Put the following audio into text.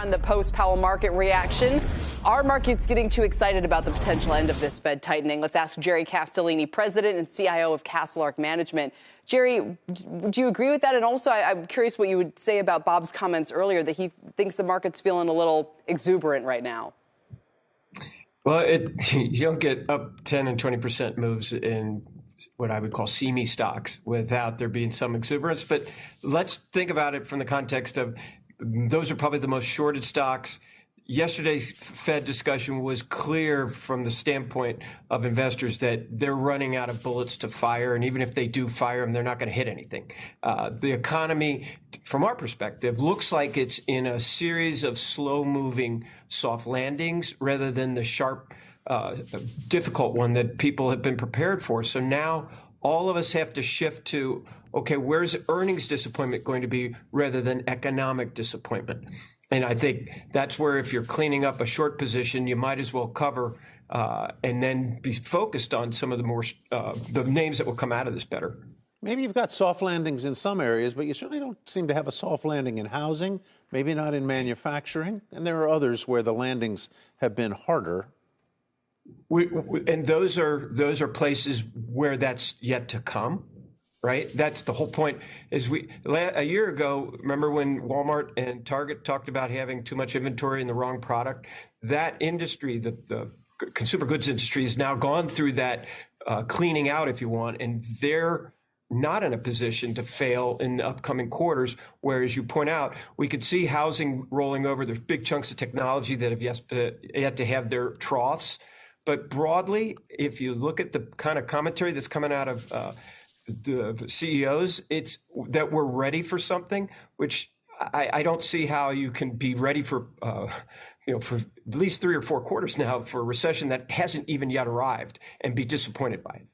on the post-Powell market reaction. Are markets getting too excited about the potential end of this Fed tightening? Let's ask Jerry Castellini, president and CIO of Castlelark Management. Jerry, do you agree with that? And also, I'm curious what you would say about Bob's comments earlier that he thinks the market's feeling a little exuberant right now. Well, you don't get up 10 and 20% moves in what I would call SEMI stocks without there being some exuberance. But let's think about it from the context of those are probably the most shorted stocks. Yesterday's Fed discussion was clear from the standpoint of investors that they're running out of bullets to fire. And even if they do fire them, they're not going to hit anything. The economy, from our perspective, looks like it's in a series of slow-moving soft landings rather than the sharp, difficult one that people have been prepared for. So now all of us have to shift to, okay, where's earnings disappointment going to be rather than economic disappointment? And I think that's where if you're cleaning up a short position, you might as well cover and then be focused on some of the more the names that will come out of this better. Maybe you've got soft landings in some areas, but you certainly don't seem to have a soft landing in housing, maybe not in manufacturing. And there are others where the landings have been harder. And those are places where that's yet to come. Right. That's the whole point. Is a year ago, remember when Walmart and Target talked about having too much inventory in the wrong product? That industry, the consumer goods industry, has now gone through that cleaning out, if you want, and they're not in a position to fail in the upcoming quarters. Whereas you point out, we could see housing rolling over. There's big chunks of technology that have yet to have their troughs. But broadly, if you look at the kind of commentary that's coming out of the CEOs, it's that we're ready for something, which I don't see how you can be ready for, for at least 3 or 4 quarters now for a recession that hasn't even yet arrived and be disappointed by it.